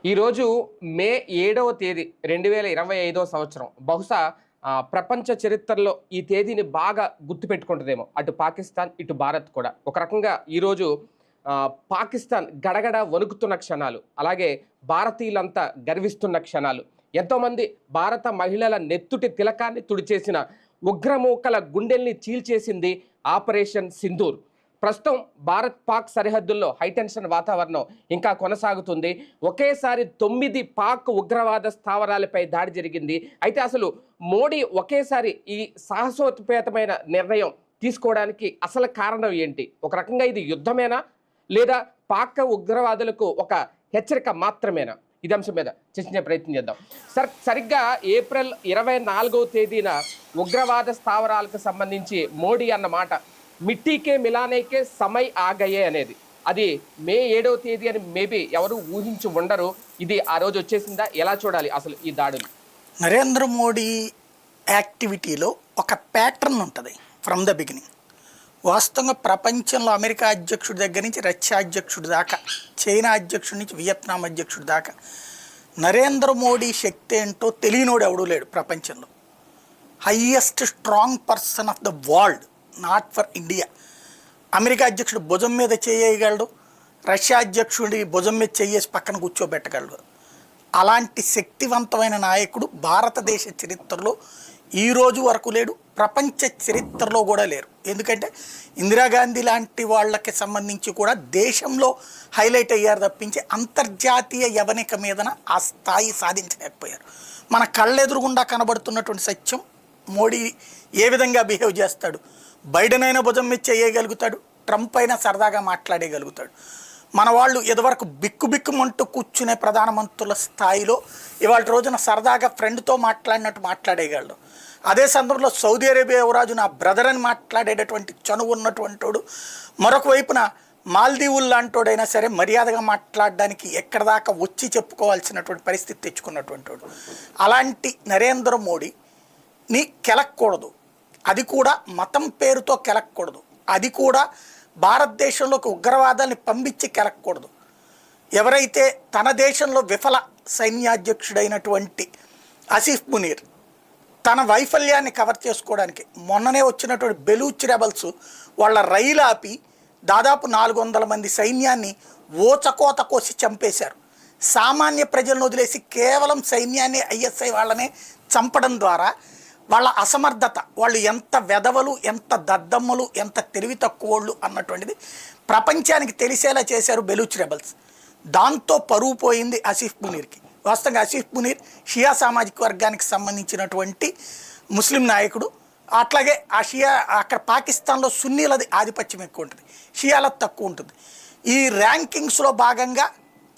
ఈరోజు మే 7వ తేదీ 2025వ సంవత్సరం. బహుశా ప్రపంచ చరిత్రలో ఈ తేదీని బాగా గుర్తుపెట్టుకుంటుందేమో. అటు పాకిస్తాన్, ఇటు భారత్ కూడా. ఒక రకంగా ఈరోజు పాకిస్తాన్ గడగడ వణుకుతున్న క్షణాలు. అలాగే భారతీయులంతా గర్విస్తున్న క్షణాలు. ఎంతోమంది భారత మహిళల నెత్తుటి తిలకాన్ని తుడిచేసిన ఉగ్రమూకల గుండెల్ని చీల్చేసింది ఆపరేషన్ సింధూర్. ప్రస్తుతం భారత్ పాక్ సరిహద్దుల్లో హైటెన్షన్ వాతావరణం ఇంకా కొనసాగుతుంది. ఒకేసారి 9 పాక్ ఉగ్రవాద స్థావరాలపై దాడి జరిగింది. అయితే అసలు మోడీ ఒకేసారి ఈ సాహసోపేతమైన నిర్ణయం తీసుకోవడానికి అసలు కారణం ఏంటి? ఒక రకంగా ఇది యుద్ధమేనా, లేదా పాక్ ఉగ్రవాదులకు ఒక హెచ్చరిక మాత్రమేనా? ఇది అంశం మీద చర్చించే ప్రయత్నం చేద్దాం. సరిగ్గా ఏప్రిల్ 24వ తేదీన ఉగ్రవాద స్థావరాలకు సంబంధించి మోడీ అన్న మాట మిట్టీకే మిలానేకే సమయ్ ఆగయే అనేది. అది మే 7వ తేదీ అని మేబీ ఎవరు ఊహించి ఉండరు. ఇది ఆ రోజు వచ్చేసిందా? ఎలా చూడాలి అసలు ఈ దాడులు? నరేంద్ర మోడీ యాక్టివిటీలో ఒక ప్యాటర్న్ ఉంటుంది ఫ్రమ్ ద బిగినింగ్. వాస్తవంగా ప్రపంచంలో అమెరికా అధ్యక్షుడి దగ్గర నుంచి రష్యా అధ్యక్షుడి దాకా, చైనా అధ్యక్షుడి నుంచి వియత్నాం అధ్యక్షుడి దాకా నరేంద్ర మోడీ శక్తి ఏంటో తెలియనోడు ఎవడూ లేడు ప్రపంచంలో. Highest strong person of the world, not for India. America అధ్యక్షుడు భుజం మీద చేయగలడు, రష్యా అధ్యక్షుడి భుజం మీద చేయేసి పక్కన కూర్చోబెట్టగలడు. అలాంటి శక్తివంతమైన నాయకుడు భారతదేశ చరిత్రలో ఈ రోజు వరకు లేడు, ప్రపంచ చరిత్రలో కూడా లేరు. ఎందుకంటే ఇందిరాగాంధీ లాంటి వాళ్ళకి సంబంధించి కూడా దేశంలో హైలైట్ అయ్యారు తప్పించి అంతర్జాతీయ యవనిక మీదన ఆ స్థాయి సాధించలేకపోయారు. మన కళ్ళెదురుగుండా కనబడుతున్నటువంటి సత్యం, మోడీ ఏ విధంగా బిహేవ్ చేస్తాడు. బైడెన్ అయినా భుజం మీద చేయగలుగుతాడు, ట్రంప్ అయినా సరదాగా మాట్లాడగలుగుతాడు. మన వాళ్ళు ఇదివరకు బిక్కుబిక్కుమంటూ కూర్చునే ప్రధానమంత్రుల స్థాయిలో ఇవాళ రోజున సరదాగా ఫ్రెండ్తో మాట్లాడినట్టు మాట్లాడేయగలడు. అదే సందర్భంలో సౌదీ అరేబియా యువరాజు నా బ్రదర్ అని మాట్లాడేటటువంటి చనువు ఉన్నటువంటి వాడు, మరొక వైపున మాల్దీవులు లాంటోడైనా సరే మర్యాదగా మాట్లాడడానికి ఎక్కడ దాకా వచ్చి చెప్పుకోవాల్సినటువంటి పరిస్థితి తెచ్చుకున్నటువంటి వాడు. అలాంటి నరేంద్ర మోడీని కెలక్కూడదు. అది కూడా మతం పేరుతో కెలక్కూడదు. అది కూడా భారతదేశంలోకి ఉగ్రవాదాన్ని పంపించి కెలక్కూడదు. ఎవరైతే తన దేశంలో విఫల సైన్యాధ్యక్షుడైనటువంటి ఆసిఫ్ మునీర్ తన వైఫల్యాన్ని కవర్ చేసుకోవడానికి మొన్ననే వచ్చినటువంటి బెలూచ్ రెబల్స్ వాళ్ళ రైలు ఆపి దాదాపు 400 మంది సైన్యాన్ని ఓచకోత కోసి చంపేశారు. సామాన్య ప్రజలను వదిలేసి కేవలం సైన్యాన్ని, ఐఎస్ఐ వాళ్ళనే చంపడం ద్వారా వాళ్ళ అసమర్థత, వాళ్ళు ఎంత వెధవలు, ఎంత దద్దమ్మలు, ఎంత తెలివి తక్కువోళ్ళు అన్నటువంటిది ప్రపంచానికి తెలిసేలా చేశారు బెలూచ్ రెబల్స్. దాంతో పరువు పోయింది ఆసిఫ్ మునీర్కి. వాస్తవంగా ఆసిఫ్ మునీర్ షియా సామాజిక వర్గానికి సంబంధించినటువంటి ముస్లిం నాయకుడు. అట్లాగే ఆ షియా అక్కడ పాకిస్తాన్లో సున్నీలది ఆధిపత్యం ఎక్కువ ఉంటుంది, షియాలది తక్కువ ఉంటుంది. ఈ ర్యాంకింగ్స్లో భాగంగా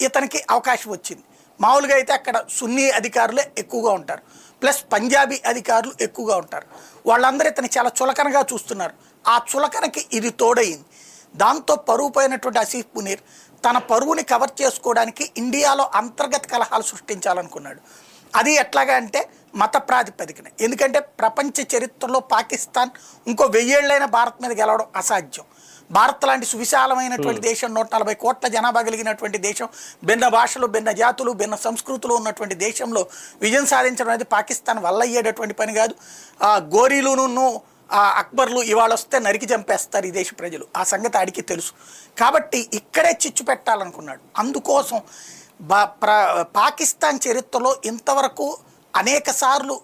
ఇతనికి అవకాశం వచ్చింది. మామూలుగా అయితే అక్కడ సున్నీ అధికారులే ఎక్కువగా ఉంటారు, ప్లస్ పంజాబీ అధికారులు ఎక్కువగా ఉంటారు. వాళ్ళందరూ ఇతని చాలా చులకనగా చూస్తున్నారు. ఆ చులకనకి ఇది తోడయింది. దాంతో పరువు పోయినటువంటి ఆసిఫ్ మునీర్ తన పరువుని కవర్ చేసుకోవడానికి ఇండియాలో అంతర్గత కలహాలు సృష్టించాలనుకున్నాడు. అది ఎట్లాగా అంటే మత ప్రాతిపదికన. ఎందుకంటే ప్రపంచ చరిత్రలో పాకిస్తాన్ ఇంకో 1000 ఏళ్ళైనా భారత్ మీద గెలవడం అసాధ్యం. భారత్ లాంటి సువిశాలమైనటువంటి దేశం, 140 కోట్ల జనాభా కలిగినటువంటి దేశం, భిన్న భాషలు, భిన్న జాతులు, భిన్న సంస్కృతులు ఉన్నటువంటి దేశంలో విజయం సాధించడం అనేది పాకిస్తాన్ వల్ల అయ్యేటటువంటి పని కాదు. గోరీలును అక్బర్లు ఇవాళ వస్తే నరికి చంపేస్తారు ఈ దేశ ప్రజలు. ఆ సంగతి ఆడికి తెలుసు. కాబట్టి ఇక్కడే చిచ్చు పెట్టాలనుకున్నాడు. అందుకోసం పాకిస్తాన్ చరిత్రలో ఇంతవరకు అనేక సార్లు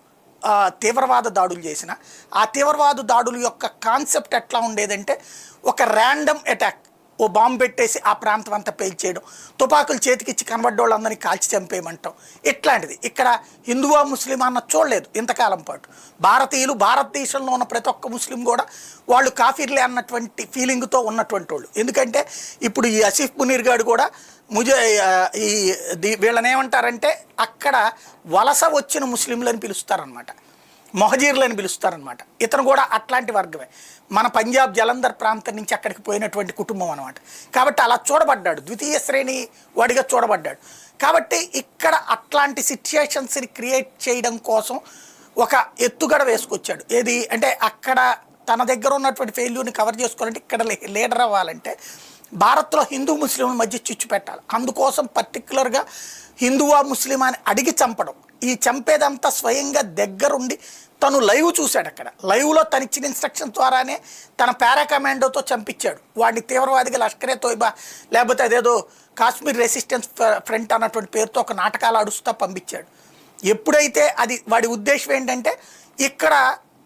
తీవ్రవాద దాడులు చేసిన ఆ తీవ్రవాద దాడుల యొక్క కాన్సెప్ట్ ఎట్లా ఉండేదంటే ఒక ర్యాండమ్ అటాక్, ఓ బాంబు పెట్టేసి ఆ ప్రాంతం అంతా పేల్చేయడం, తుపాకులు చేతికిచ్చి కనబడ్డోళ్ళందరినీ కాల్చి చంపేయమంటాం. ఇట్లాంటిది ఇక్కడ హిందువా ముస్లిం అన్న చూడలేదు ఇంతకాలం పాటు. భారతీయులు, భారతదేశంలో ఉన్న ప్రతి ఒక్క ముస్లిం కూడా వాళ్ళు కాఫీర్లే అన్నటువంటి ఫీలింగ్తో ఉన్నటువంటి వాళ్ళు. ఎందుకంటే ఇప్పుడు ఈ ఆసిఫ్ మునీర్ గారు కూడా వీళ్ళని ఏమంటారంటే అక్కడ వలస వచ్చిన ముస్లింలని పిలుస్తారనమాట, మొహజీర్లని పిలుస్తారనమాట. ఇతను కూడా అట్లాంటి వర్గమే. మన పంజాబ్ జలంధర్ ప్రాంతం నుంచి అక్కడికి పోయినటువంటి కుటుంబం అనమాట. కాబట్టి అలా చూడబడ్డాడు, ద్వితీయ శ్రేణి వాడిగా చూడబడ్డాడు. కాబట్టి ఇక్కడ అట్లాంటి సిచ్యుయేషన్స్ని క్రియేట్ చేయడం కోసం ఒక ఎత్తుగడ వేసుకొచ్చాడు. ఏది అంటే అక్కడ తన దగ్గర ఉన్నటువంటి ఫెయిల్యూర్ని కవర్ చేసుకోవాలంటే, ఇక్కడ లీడర్ అవ్వాలంటే భారత్లో హిందూ ముస్లింల మధ్య చిచ్చు పెట్టాలి. అందుకోసం పర్టికులర్గా హిందువా ముస్లిం అని అడిగి చంపడం. ఈ చంపేదంతా స్వయంగా దగ్గరుండి తను లైవ్ చూశాడు. అక్కడ లైవ్లో తను ఇచ్చిన ఇన్స్ట్రక్షన్ ద్వారానే తన పారా కమాండోతో చంపించాడు. వాడిని తీవ్రవాదిగా లష్కరే తోయిబా లేకపోతే అదేదో కాశ్మీర్ రెసిస్టెన్స్ ఫ్రంట్ అన్నటువంటి పేరుతో ఒక నాటకాలు ఆడుస్తూ పంపించాడు. ఎప్పుడైతే అది వాడి ఉద్దేశం ఏంటంటే, ఇక్కడ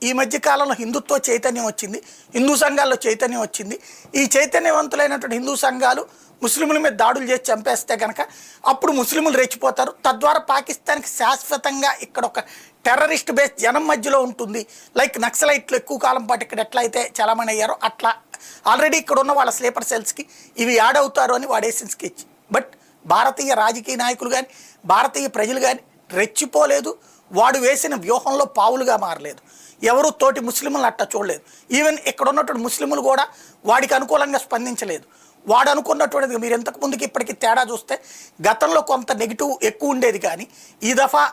ఈ మధ్యకాలంలో హిందుత్వ చైతన్యం వచ్చింది, హిందూ సంఘాల్లో చైతన్యం వచ్చింది, ఈ చైతన్యవంతులైనటువంటి హిందూ సంఘాలు ముస్లింల మీద దాడులు చేసి చంపేస్తే కనుక అప్పుడు ముస్లింలు రెచ్చిపోతారు, తద్వారా పాకిస్తాన్కి శాశ్వతంగా ఇక్కడ ఒక టెర్రరిస్ట్ బేస్ జనం మధ్యలో ఉంటుంది. లైక్ నక్సలైట్లు ఎక్కువ కాలం పాటు ఇక్కడ ఎట్లయితే చాలామంది అయ్యారో అట్లా ఆల్రెడీ ఇక్కడ ఉన్న వాళ్ళ స్లీపర్ సెల్స్కి ఇవి యాడ్ అవుతారు అని వాడేసిన స్కెచ్. బట్ భారతీయ రాజకీయ నాయకులు కానీ భారతీయ ప్రజలు కానీ రెచ్చిపోలేదు, వాడు వేసిన వ్యూహంలో పావులుగా మారలేదు, ఎవరు తోటి ముస్లింలను అట్ట చూడలేదు. ఈవెన్ ఇక్కడ ఉన్నటువంటి ముస్లింలు కూడా వాడికి అనుకూలంగా స్పందించలేదు. వాడు అనుకున్నటువంటిది మీరు ఇంతకు ముందుకి ఇప్పటికి తేడా చూస్తే గతంలో కొంత నెగిటివ్ ఎక్కువ ఉండేది, కానీ ఈ దఫా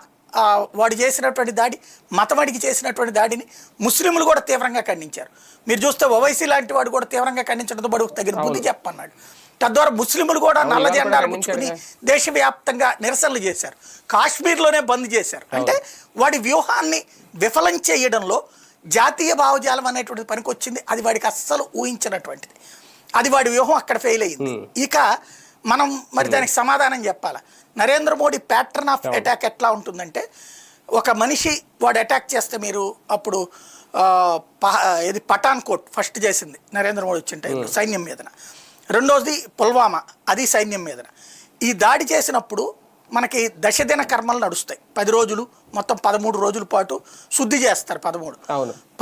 వాడు చేసినటువంటి దాడి, మతమడికి చేసినటువంటి దాడిని ముస్లింలు కూడా తీవ్రంగా ఖండించారు. మీరు చూస్తే ఓవైసీ లాంటి వాడు కూడా తీవ్రంగా ఖండించడంతో బడుకు తగిన బుద్ధి చెప్పన్నాడు. తద్వారా ముస్లింలు కూడా నల్ల జెండాలు పుచ్చుకుని దేశవ్యాప్తంగా నిరసనలు చేశారు, కాశ్మీర్లోనే బంద్ చేశారు. అంటే వాడి వ్యూహాన్ని విఫలం చేయడంలో జాతీయ భావజాలం అనేటువంటిది పనికొచ్చింది. అది వాడికి అస్సలు ఊహించినటువంటిది, అది వాడి వ్యూహం అక్కడ ఫెయిల్ అయ్యింది. ఇక మనం మరి దానికి సమాధానం చెప్పాలా. Narendra Modi pattern of attack ఎట్లా ఉంటుందంటే, ఒక మనిషి వాడు అటాక్ చేస్తే మీరు అప్పుడు ఇది పఠాన్ కోట్ ఫస్ట్ చేసింది నరేంద్ర మోడీ వచ్చిన టైంలో సైన్యం మీదన, రెండోది పుల్వామా అది సైన్యం మీదన. ఈ దాడి చేసినప్పుడు మనకి దశదిన కర్మలు నడుస్తాయి, 10 రోజులు, మొత్తం 13 రోజుల పాటు శుద్ధి చేస్తారు.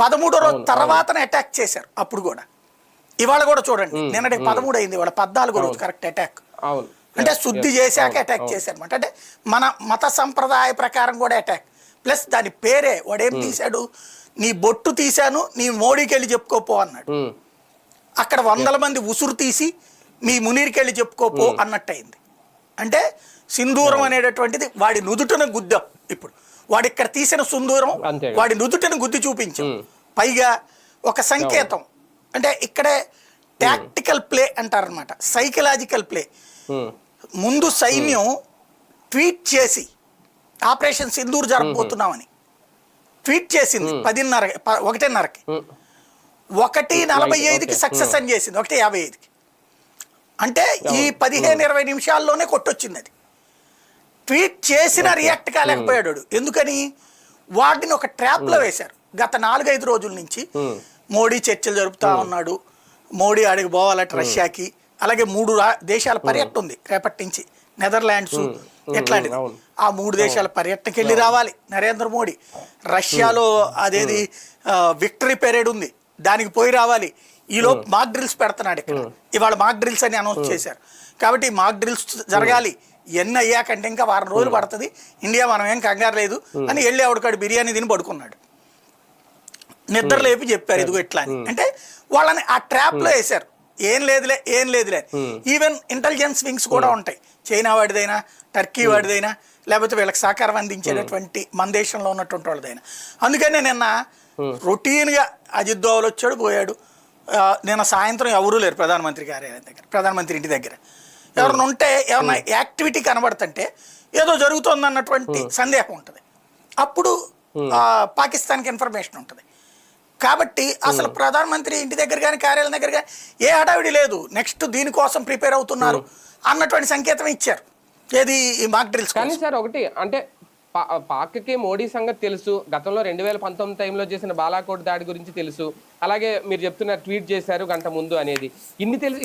13వ రోజు తర్వాతనే అటాక్ చేశారు. అప్పుడు కూడా ఇవాళ కూడా చూడండి, నిన్నటి 13 అయింది, ఇవాళ 14వ రోజు కరెక్ట్ అటాక్. అంటే శుద్ధి చేశాక అటాక్ చేశారు అనమాట. అంటే మన మత సంప్రదాయ ప్రకారం కూడా అటాక్, ప్లస్ దాని పేరే వాడేం తీశాడు, నీ బొట్టు తీశాను నీ మోడీకి వెళ్ళి చెప్పుకోపో అన్నాడు. అక్కడ 100 మంది ఉసురు తీసి మీ మునీర్కి వెళ్ళి చెప్పుకోపో అన్నట్టు అయింది. అంటే సింధూరం అనేటటువంటిది వాడి నుదుటను గుద్దాం. ఇప్పుడు వాడి ఇక్కడ తీసిన సింధూరం వాడి నుదుటను గుద్ది చూపించాం. పైగా ఒక సంకేతం, అంటే ఇక్కడే టాక్టికల్ ప్లే అంటారనమాట, సైకలాజికల్ ప్లే. ముందు సైన్యం ట్వీట్ చేసి ఆపరేషన్ సింధూర్ జరగబోతున్నామని ట్వీట్ చేసింది 1:30కి, 1:45కి సక్సెస్ అని చేసింది, 1:55కి. అంటే ఈ 15-20 నిమిషాల్లోనే కొట్టొచ్చింది. అది ట్వీట్ చేసిన రియాక్ట్ కాలేకపోయాడు. ఎందుకని? వాటిని ఒక ట్రాప్లో వేశారు. గత 4-5 రోజుల నుంచి మోడీ చర్చలు జరుపుతా ఉన్నాడు, మోడీ ఆడికి పోవాలట రష్యాకి, అలాగే 3 దేశాల పర్యటన ఉంది రేపటి నుంచి, నెదర్లాండ్స్ ఎట్లాంటిది, ఆ 3 దేశాల పర్యటనకి వెళ్ళి రావాలి నరేంద్ర మోడీ. రష్యాలో అదేది విక్టరీ పెరేడ్ ఉంది, దానికి పోయి రావాలి. ఈలోపు మాక్ డ్రిల్స్ పెడుతున్నాడు ఇక్కడ, ఇవాళ మాక్ డ్రిల్స్ అని అనౌన్స్ చేశారు. కాబట్టి మాక్ డ్రిల్స్ జరగాలి, ఎన్ని అయ్యాకంటే ఇంకా 1 వారం రోజులు పడుతుంది, ఇండియా మనం ఏం కంగారు లేదు అని వెళ్ళి ఆవిడకాడు బిర్యానీ తిని పడుకున్నాడు. నిద్ర లేపి చెప్పారు ఇదిగో ఇట్లా అని. అంటే వాళ్ళని ఆ ట్రాప్లో వేశారు, ఏం లేదులే. ఈవెన్ ఇంటెలిజెన్స్ వింగ్స్ కూడా ఉంటాయి, చైనా వాడిదైనా టర్కీ వాడిదైనా లేకపోతే వీళ్ళకి సహకారం అందించేటటువంటి మన దేశంలో ఉన్నటువంటి వాళ్ళదైనా. అందుకనే నిన్న రొటీన్గా అజిత్ దోవల్ వచ్చాడు పోయాడు. నిన్న సాయంత్రం ఎవరూ లేరు ప్రధానమంత్రి కార్యాలయం దగ్గర, ప్రధానమంత్రి ఇంటి దగ్గర. ఎవరైనా ఉంటే ఏమన్నా యాక్టివిటీ కనబడుతుంటే ఏదో జరుగుతుంది అన్నటువంటి సందేహం ఉంటుంది, అప్పుడు పాకిస్తాన్కి ఇన్ఫర్మేషన్ ఉంటుంది. కాబట్టి అసలు ప్రధానమంత్రి ఇంటి దగ్గర కానీ కార్యాలయం దగ్గర కానీ ఏ హడావిడి లేదు, నెక్స్ట్ దీనికోసం ప్రిపేర్ అవుతున్నారు అన్నటువంటి సంకేతం ఇచ్చారు. ఏది ఈ మాక్ డ్రిల్స్. కానీ సార్ ఒకటి అంటే పాక్కి మోడీ సంగతి తెలుసు, గతంలో 2019 టైంలో చేసిన బాలాకోట్ దాడి గురించి తెలుసు, అలాగే మీరు చెప్తున్న ట్వీట్ చేశారు గంట ముందు అనేది, ఇన్ని తెలుసు,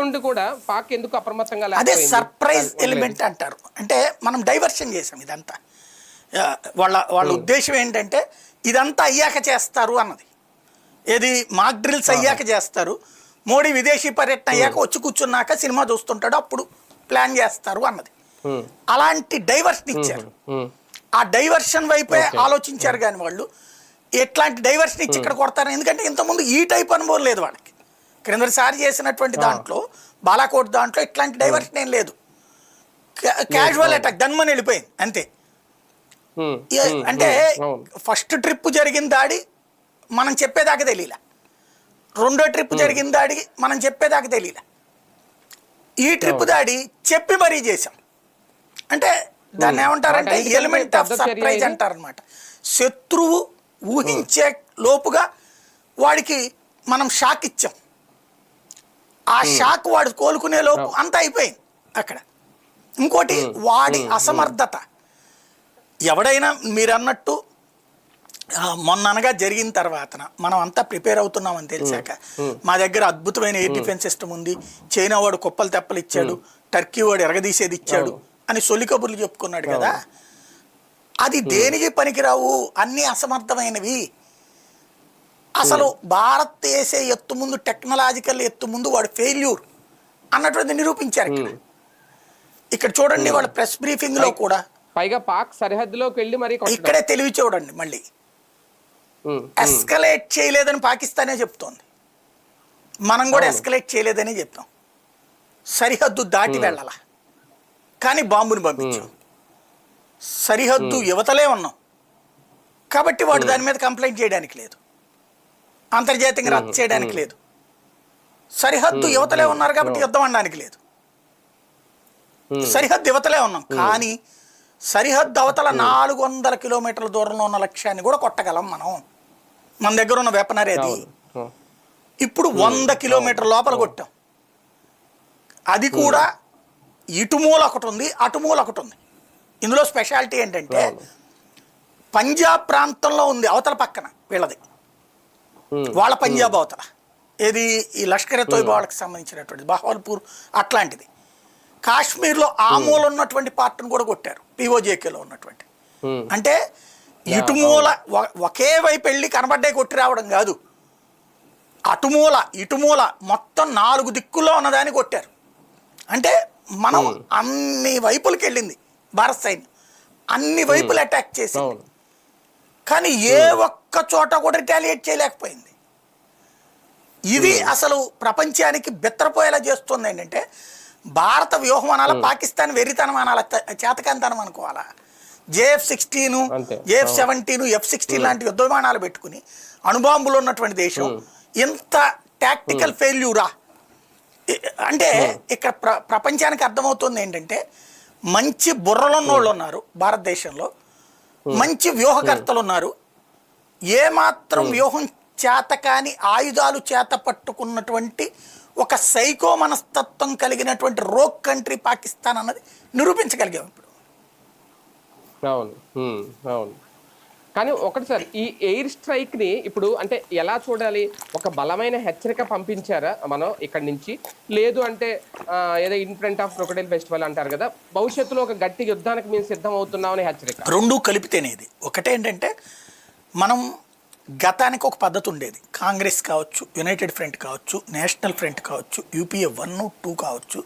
ఇంత కూడా పాక్ ఎందుకు అప్రమత్తంగా? అదే సర్ప్రైజ్ ఎలిమెంట్ అంటారు. అంటే మనం డైవర్షన్ చేసాం ఇదంతా. వాళ్ళ ఉద్దేశం ఏంటంటే ఇదంతా అయ్యాక చేస్తారు అన్నది. ఏది మాక్ డ్రిల్స్ అయ్యాక చేస్తారు, మోడీ విదేశీ పర్యటన అయ్యాక వచ్చి కూర్చున్నాక సినిమా చూస్తుంటాడు అప్పుడు ప్లాన్ చేస్తారు అన్నది. అలాంటి డైవర్షన్ ఇచ్చారు. ఆ డైవర్షన్ వైపే ఆలోచించారు కానీ వాళ్ళు ఎట్లాంటి డైవర్షన్ ఇచ్చి ఇక్కడ కొడతారు. ఎందుకంటే ఇంతకుముందు ఈ టైప్ అనుభవం లేదు వాళ్ళకి. క్రిందసారి చేసినటువంటి దాంట్లో బాలాకోట్ దాంట్లో ఇట్లాంటి డైవర్షన్ ఏం లేదు, క్యాజువల్ అటాక్ దన్మని వెళ్ళిపోయింది అంతే. అంటే ఫస్ట్ ట్రిప్ జరిగిన దాడి మనం చెప్పేదాకా తెలియలే, రెండో ట్రిప్ జరిగిన దాడి మనం చెప్పేదాకా తెలియలే. ఈ ట్రిప్ దాడి చెప్పి మరీ చేశాం. అంటే దాన్ని ఏమంటారంటే వాటన్నిటికంటే ఎలిమెంట్ ఆఫ్ పెద్ద చర్య సర్ప్రైజ్ ఇది. అంటారనమాట. శత్రువు ఊహించే లోపుగా వాడికి మనం షాక్ ఇచ్చాం. ఆ షాక్ వాడు కోలుకునే లోపు అంతా అయిపోయింది అక్కడ. ఇంకోటి వాడి అసమర్థత. ఎవడైనా మీరు అన్నట్టు మొన్ననగా జరిగిన తర్వాత మనం అంతా ప్రిపేర్ అవుతున్నామని తెలిసాక మా దగ్గర అద్భుతమైన ఎయిర్ డిఫెన్స్ సిస్టమ్ ఉంది, చైనా వాడు కుప్పలు తెప్పలు ఇచ్చాడు, టర్కీ వాడు ఎరగదీసేది ఇచ్చాడు అని సొల్లి కబుర్లు చెప్పుకున్నాడు కదా. అది దేనికి పనికిరావు, అన్ని అసమర్థమైనవి. అసలు భారత్ వేసే ఎత్తు ముందు, టెక్నాలజికల్ ఎత్తు ముందు వాడు ఫెయిల్యూర్ అన్నటువంటి నిరూపించారు. ఇక్కడ చూడండి వాళ్ళ ప్రెస్ బ్రీఫింగ్ లో కూడా పైగా పాక్ సరిహద్దులోకి వెళ్ళి మరి ఇక్కడే తెలివి చూడండి, మళ్ళీ ఎస్కలేట్ చేయలేదని పాకిస్తానే చెప్తోంది, మనం కూడా ఎస్కలేట్ చేయలేదని చెప్తాం. సరిహద్దు దాటి వెళ్ళాల కానీ బాంబుని పంపించాం. సరిహద్దు యువతలే ఉన్నాం కాబట్టి వాడు దాని మీద కంప్లైంట్ చేయడానికి లేదు, అంతర్జాతీయంగా రద్దు చేయడానికి లేదు. సరిహద్దు యువతలే ఉన్నారు కాబట్టి యుద్ధం అనడానికి లేదు. సరిహద్దు యువతలే ఉన్నాం కానీ సరిహద్దు అవతల 400 కిలోమీటర్ల దూరంలో ఉన్న లక్ష్యాన్ని కూడా కొట్టగలం మనం. మన దగ్గర ఉన్న వెపనరీ అది. ఇప్పుడు 100 కిలోమీటర్ల లోపల కొట్టాం. అది కూడా ఇటుమూల ఒకటి ఉంది, అటుమూల ఒకటి ఉంది. ఇందులో స్పెషాలిటీ ఏంటంటే పంజాబ్ ప్రాంతంలో ఉంది అవతల పక్కన వీళ్ళది, వాళ్ళ పంజాబ్ అవతల ఏది ఈ లష్కర్ ఎ తోయిబా వాళ్ళకి సంబంధించినటువంటిది బహవల్పూర్ అట్లాంటిది. కాశ్మీర్లో ఆ మూల ఉన్నటువంటి పార్ట్ను కూడా కొట్టారు, పిఓజేకేలో ఉన్నటువంటి. అంటే ఇటుమూల ఒకే వైపు వెళ్ళి కనబడ్డే కొట్టి రావడం కాదు, అటుమూల ఇటుమూల మొత్తం 4 దిక్కుల్లో ఉన్నదాన్ని కొట్టారు. అంటే మనం అన్ని వైపులకి వెళ్ళింది భారత సైన్యం, అన్ని వైపులు అటాక్ చేసింది కానీ ఏ ఒక్క చోట కూడా రిటాలియేట్ చేయలేకపోయింది. ఇది అసలు ప్రపంచానికి బెత్తరపోయేలా చేస్తుంది. ఏంటంటే భారత వ్యూహం అనాలా, పాకిస్తాన్ వెర్రితనం అనాలా, చేతకంతనం అనుకోవాలా. JF-16, JF-17, F-16 లాంటి యుద్ధ విమానాలు పెట్టుకుని అణుబాంబులు ఉన్నటువంటి దేశం ఇంత టాక్టికల్ ఫెయిల్యూరా అంటే ఇక్కడ ప్రపంచానికి అర్థమవుతుంది ఏంటంటే మంచి బుర్రలున్న వాళ్ళు ఉన్నారు భారతదేశంలో, మంచి వ్యూహకర్తలు ఉన్నారు. ఏమాత్రం వ్యూహం చేత కాని ఆయుధాలు చేత పట్టుకున్నటువంటి ఒక సైకో మనస్తత్వం కలిగినటువంటి రోక్ కంట్రీ పాకిస్తాన్ అన్నది నిరూపించగలిగాం ఇప్పుడు. అవును అవును. కానీ ఒకటి సార్, ఈ ఎయిర్ స్ట్రైక్ని ఇప్పుడు అంటే ఎలా చూడాలి? ఒక బలమైన హెచ్చరిక పంపించారా మనం ఇక్కడి నుంచి? లేదు అంటే ఏదో in front of crocodile festival అంటారు కదా, భవిష్యత్తులో ఒక గట్టి యుద్ధానికి మేము సిద్ధం అవుతున్నామని హెచ్చరిక? రెండూ కలిపితేనేది. ఒకటేంటంటే మనం గతానికి ఒక పద్ధతి ఉండేది, కాంగ్రెస్ కావచ్చు, యునైటెడ్ ఫ్రంట్ కావచ్చు, నేషనల్ ఫ్రంట్ కావచ్చు, UPA 1, 2 కావచ్చు,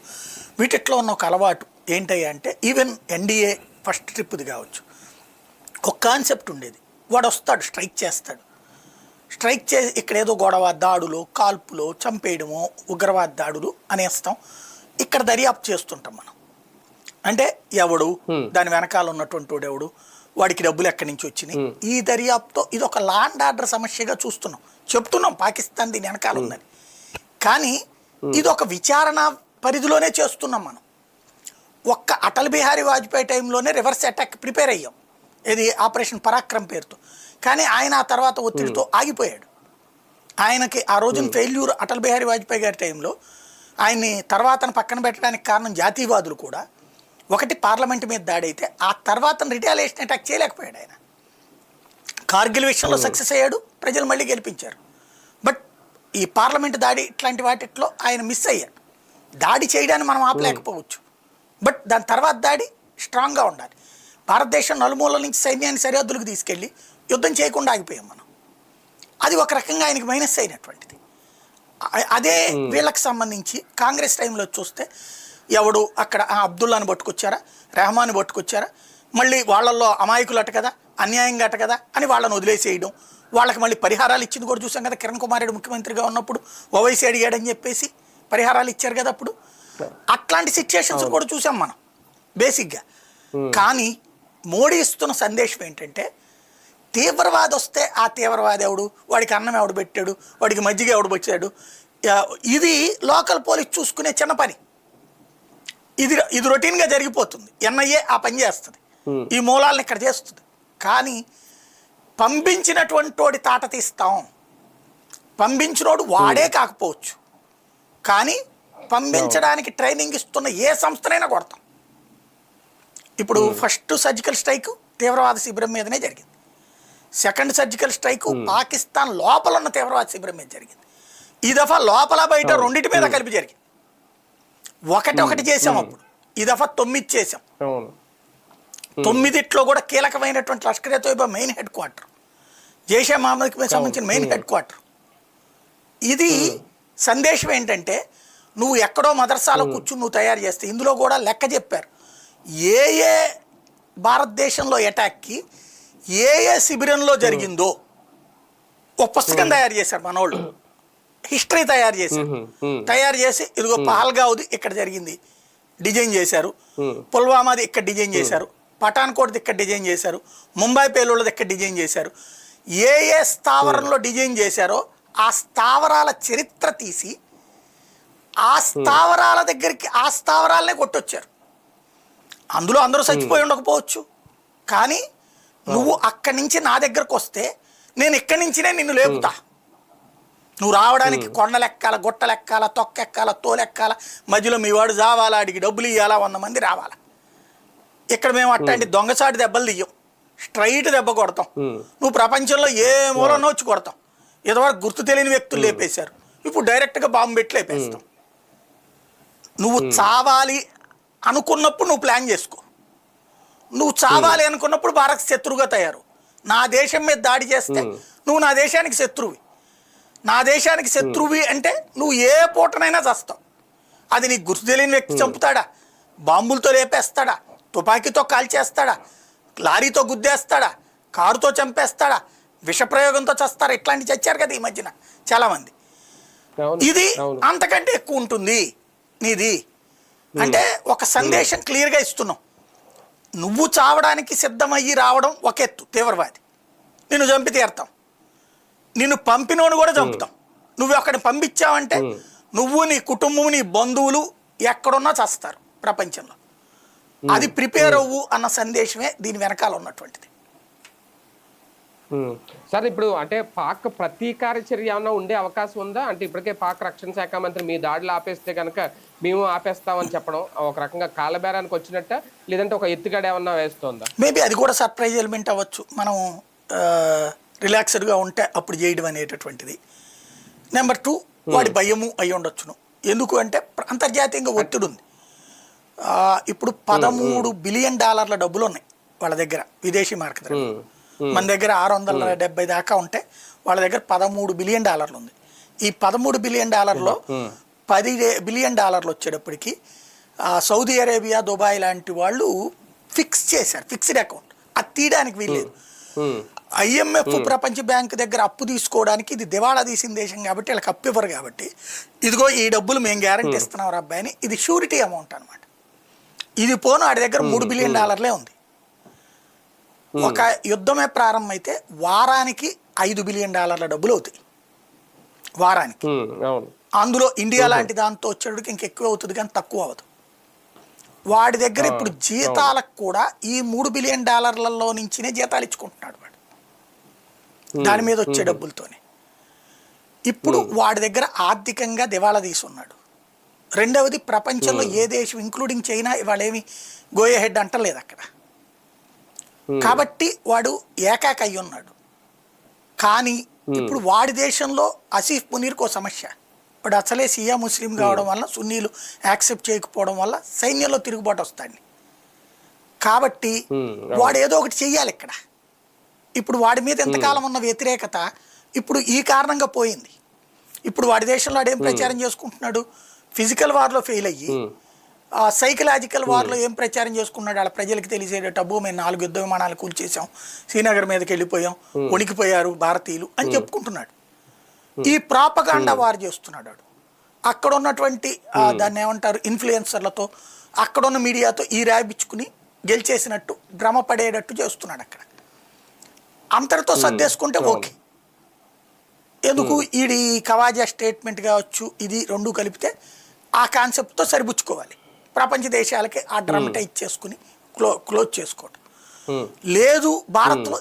వీటిట్లో ఉన్న ఒక అలవాటు ఏంటయ్యా అంటే ఈవెన్ NDA ఫస్ట్ ట్రిప్ది కావచ్చు, ఒక కాన్సెప్ట్ ఉండేది. వాడు వస్తాడు, స్ట్రైక్ చేస్తాడు, స్ట్రైక్ చేసి ఇక్కడ ఏదో గొడవ, దాడులు, కాల్పులో, చంపేయడమో, ఉగ్రవాద దాడులు అనేస్తాం. ఇక్కడ దర్యాప్తు చేస్తుంటాం మనం. అంటే ఎవడు దాని వెనకాల ఉన్నటువంటి వాడు ఎవడు, వాడికి డబ్బులు ఎక్కడి నుంచి వచ్చినాయి, ఈ దర్యాప్తుతో ఇది ఒక లా అండ్ ఆర్డర్ సమస్యగా చూస్తున్నాం, చెప్తున్నాం పాకిస్తాన్ దీని వెనకాల ఉందని. కానీ ఇది ఒక విచారణ పరిధిలోనే చేస్తున్నాం మనం. ఒక్క అటల్ బిహారీ వాజ్పేయి టైంలోనే రివర్స్ అటాక్ ప్రిపేర్ అయ్యాం, ఇది ఆపరేషన్ పరాక్రమ్ పేరుతో. కానీ ఆయన ఆ తర్వాత ఒత్తిడితో ఆగిపోయాడు. ఆయనకి ఆ రోజున ఫెయిల్యూర్ అటల్ బిహారీ వాజ్పేయి గారి టైంలో ఆయన్ని తర్వాత పక్కన పెట్టడానికి కారణం జాతీయవాదులు కూడా. ఒకటి పార్లమెంట్ మీద దాడి అయితే ఆ తర్వాత రిటాలియేషన్ అటాక్ చేయలేకపోయాడు ఆయన. కార్గిల్ విషయంలో సక్సెస్ అయ్యాడు, ప్రజలు మళ్ళీ గెలిపించారు. బట్ ఈ పార్లమెంట్ దాడి ఇట్లాంటి వాటిట్లో ఆయన మిస్ అయ్యాడు. దాడి చేయడాన్ని మనం ఆపలేకపోవచ్చు, బట్ దాని తర్వాత దాడి స్ట్రాంగ్గా ఉండాలి. భారతదేశం నలుమూలల నుంచి సైన్యాన్ని సరిహద్దులకు తీసుకెళ్ళి యుద్ధం చేయకుండా ఆగిపోయాం మనం. అది ఒక రకంగా ఆయనకి మైనస్ అయినటువంటిది. అదే వీళ్ళకి సంబంధించి కాంగ్రెస్ టైంలో చూస్తే ఎవడు అక్కడ అబ్దుల్లాని పట్టుకొచ్చారా, రెహమాన్ని పట్టుకొచ్చారా, మళ్ళీ వాళ్ళల్లో అమాయకులు అట కదా, అన్యాయంగా అట కదా అని వాళ్ళని వదిలేసేయడం, వాళ్ళకి మళ్ళీ పరిహారాలు ఇచ్చింది కూడా చూసాం కదా. కిరణ్ కుమార్ రెడ్డి ముఖ్యమంత్రిగా ఉన్నప్పుడు ఓవైసీ అడిగాడని చెప్పేసి పరిహారాలు ఇచ్చారు కదా అప్పుడు. అట్లాంటి సిచ్యుయేషన్స్ కూడా చూసాం మనం బేసిక్గా. కానీ మోడీ ఇస్తున్న సందేశం ఏంటంటే తీవ్రవాది వస్తే ఆ తీవ్రవాది ఎవడు, వాడికి అన్నం ఎవడు పెట్టాడు, వాడికి మజ్జిగ ఎవడు వచ్చాడు, ఇది లోకల్ పోలీస్ చూసుకునే చిన్న పని. ఇది రొటీన్గా జరిగిపోతుంది. ఎన్ఐఏ ఆ పని చేస్తుంది, ఈ మూలాలను ఇక్కడ చేస్తుంది. కానీ పంపించినటువంటి వాడి తాట తీస్తాం. పంపించినోడు వాడే కాకపోవచ్చు, కానీ పంపించడానికి ట్రైనింగ్ ఇస్తున్న ఏ సంస్థనైనా కొడతాం. ఇప్పుడు ఫస్ట్ సర్జికల్ స్ట్రైక్ తీవ్రవాద శిబిరం మీదనే జరిగింది. సెకండ్ సర్జికల్ స్ట్రైక్ పాకిస్తాన్ లోపల ఉన్న తీవ్రవాద శిబిరం మీద జరిగింది. ఈ దఫా లోపల బయట రెండింటి మీద కలిపి జరిగింది. ఒకటి చేసాం అప్పుడు, ఈ దఫా 9 చేసాం. 9 కూడా కీలకమైనటువంటి Lashkar e Taiba main headquarter, Jaish-e మహమ్మద్కి సంబంధించిన మెయిన్ హెడ్ క్వార్టర్. ఇది సందేశం ఏంటంటే, నువ్వు ఎక్కడో మదర్సాలో కూర్చుని నువ్వు తయారు చేస్తే, ఇందులో కూడా లెక్క చెప్పారు ఏ ఏ భారతదేశంలో అటాక్కి ఏ ఏ శిబిరంలో జరిగిందో ఒక పుస్తకం తయారు చేశారు మనోళ్ళు. హిస్టరీ తయారు చేసి ఇదిగో పహల్గావ్ది ఇక్కడ జరిగింది డిజైన్ చేశారు, పుల్వామాది ఇక్కడ డిజైన్ చేశారు, పఠాన్కోట్ది ఇక్కడ డిజైన్ చేశారు, ముంబై పేలుళ్ళది ఇక్కడ డిజైన్ చేశారు. ఏ ఏ స్థావరంలో డిజైన్ చేశారో ఆ స్థావరాల చరిత్ర తీసి ఆ స్థావరాల దగ్గరికి ఆ స్థావరాలనే కొట్టొచ్చారు. అందులో అందరూ చచ్చిపోయి ఉండకపోవచ్చు, కానీ నువ్వు అక్కడి నుంచి నా దగ్గరకు వస్తే నేను ఇక్కడి నుంచినే నిన్ను లేపుతా. నువ్వు రావడానికి కొండలెక్కాల, గుట్టలెక్కాల, తొక్కెక్కాల, తోలెక్కాల, మధ్యలో మీ వాడు జావాలా, అడిగి డబ్బులు ఇవ్వాలా, 100 మంది రావాలా. ఇక్కడ మేము అట్లాంటి దొంగసాటి దెబ్బలు తీయం, స్ట్రైట్ దెబ్బ కొడతాం. నువ్వు ప్రపంచంలో ఏ మూలనో వచ్చి కొడతాం. ఇదివరకు గుర్తు తెలియని వ్యక్తులు లేపేశారు, ఇప్పుడు డైరెక్ట్గా బాంబు పెట్టి లేపేస్తాం. నువ్వు చావాలి అనుకున్నప్పుడు నువ్వు ప్లాన్ చేసుకో. నువ్వు చావాలి అనుకున్నప్పుడు భారత్ శత్రువుగా తయారు. నా దేశం మీద దాడి చేస్తే నువ్వు నా దేశానికి శత్రువి. నా దేశానికి శత్రువి అంటే నువ్వు ఏ పూటనైనా చేస్తావు. అది నీకు గుర్తు తెలియని వ్యక్తి చంపుతాడా, బాంబులతో లేపేస్తాడా, తుపాకీతో కాల్చేస్తాడా, లారీతో గుద్దేస్తాడా, కారుతో చంపేస్తాడా, విషప్రయోగంతో చేస్తారా. ఇట్లాంటివి చచ్చారు కదా ఈ మధ్యన చాలామంది. ఇది అంతకంటే ఎక్కువ ఉంటుంది నీది. అంటే ఒక సందేశం క్లియర్గా ఇస్తున్నాం. నువ్వు చావడానికి సిద్ధమయ్యి రావడం ఒక ఎత్తు, తీవ్రవాది నిన్ను చంపి తీరుతాం. నిన్ను పంపినోడు కూడా చంపుతాం. నువ్వు అక్కడిని పంపించావంటే నువ్వు, నీ కుటుంబం, నీ బంధువులు ఎక్కడున్నా చేస్తారు ప్రపంచంలో. అది ప్రిపేర్ అవ్వు అన్న సందేశమే దీని వెనకాల ఉన్నటువంటిది. సార్, ఇప్పుడు అంటే పాక్ ప్రతీకార చర్య ఏమన్నా ఉండే అవకాశం ఉందా? అంటే ఇప్పటికే పాక్ రక్షణ శాఖ మంత్రి మీ దాడులు ఆపేస్తే కనుక మేము ఆపేస్తామని చెప్పడం ఒక రకంగా కాలబేరానికి వచ్చినట్ట, లేదంటే ఒక ఎత్తుగడ ఏమన్నా వేస్తుందా? మేబీ అది కూడా సర్ప్రైజ్ ఎలిమెంట్ అవ్వచ్చు. మనం రిలాక్స్డ్గా ఉంటే అప్పుడు చేయడం అనేటటువంటిది. నెంబర్ 2, వాడి భయము అయి ఉండొచ్చును. ఎందుకు అంటే అంతర్జాతీయంగా ఒత్తిడి ఉంది. ఇప్పుడు $13 బిలియన్ డబ్బులు ఉన్నాయి వాళ్ళ దగ్గర, విదేశీ మార్కెట్ దగ్గర. మన దగ్గర 670 దాకా ఉంటే వాళ్ళ దగ్గర $13 బిలియన్ ఉంది. ఈ $13 బిలియన్ $10 బిలియన్ వచ్చేటప్పటికి సౌదీ అరేబియా, దుబాయ్ లాంటి వాళ్ళు ఫిక్స్ చేశారు, ఫిక్స్డ్ అకౌంట్. అది తీయడానికి వీల్లేదు. IMF, ప్రపంచ బ్యాంక్ దగ్గర అప్పు తీసుకోవడానికి ఇది దివాళా తీసిన దేశం కాబట్టి వీళ్ళకి అప్పు ఇవ్వరు. కాబట్టి ఇదిగో ఈ డబ్బులు మేము గ్యారంటీ ఇస్తున్నాం అబ్బాయి అని, ఇది షూరిటీ అమౌంట్ అనమాట. ఇది పోను వాడి దగ్గర $3 బిలియన్ ఉంది. ఒక యుద్ధమే ప్రారంభమైతే వారానికి $5 బిలియన్ డబ్బులు అవుతాయి వారానికి. అందులో ఇండియా లాంటి దాంతో వచ్చేటికి ఇంకెక్కువ అవుతుంది, కానీ తక్కువ అవ్వదు. వాడి దగ్గర ఇప్పుడు జీతాలకు కూడా ఈ $3 బిలియన్ నుంచినే జీతాలు ఇచ్చుకుంటున్నాడు వాడు, దాని మీద వచ్చే డబ్బులతోనే. ఇప్పుడు వాడి దగ్గర ఆర్థికంగా దివాళా తీసి ఉన్నాడు. రెండవది, ప్రపంచంలో ఏ దేశం ఇంక్లూడింగ్ చైనా వాళ్ళేమి గోయే హెడ్ అంటలేదు అక్కడ. కాబట్టి వాడు ఏకాక అయి ఉన్నాడు. కానీ ఇప్పుడు వాడి దేశంలో ఆసిఫ్ మునీర్కి ఒక సమస్య. వాడు అసలే షియా ముస్లిం కావడం వల్ల, సున్నీలు యాక్సెప్ట్ చేయకపోవడం వల్ల సైన్యంలో తిరుగుబాటు వస్తాడు. కాబట్టి వాడు ఏదో ఒకటి చెయ్యాలి ఇక్కడ. ఇప్పుడు వాడి మీద ఎంతకాలం ఉన్న వ్యతిరేకత ఇప్పుడు ఈ కారణంగా పోయింది. ఇప్పుడు వాడి దేశంలో వాడు ఏం ప్రచారం చేసుకుంటున్నాడు? ఫిజికల్ వార్లో ఫెయిల్ అయ్యి సైకలాజికల్ వార్లో ఏం ప్రచారం చేసుకున్నాడు? వాళ్ళ ప్రజలకు తెలిసేటట్టు, అబ్బో మేము 4 యుద్ధ విమానాలు కూల్చేసాం, శ్రీనగర్ మీదకి వెళ్ళిపోయాం, వణికిపోయారు భారతీయులు అని చెప్పుకుంటున్నాడు. ఈ ప్రాపగాండా వార్ చేస్తున్నాడు వాడు. అక్కడ ఉన్నటువంటి దాన్ని ఏమంటారు, ఇన్ఫ్లుయెన్సర్లతో, అక్కడున్న మీడియాతో ఈ రాయిపించుకుని గెలిచేసినట్టు భ్రమపడేటట్టు చేస్తున్నాడు అక్కడ. అంతటితో సర్దేసుకుంటే ఓకే. ఎందుకు ఈడి కవాజా స్టేట్మెంట్ కావచ్చు, ఇది 2 కలిపితే ఆ కాన్సెప్ట్తో సరిపుచ్చుకోవాలి. ప్రపంచ దేశాలకి ఆ డ్రమ్ట ఇచ్చేసుకుని క్లోజ్ చేసుకోవటం. ఉమ్, లేదు భారత్లో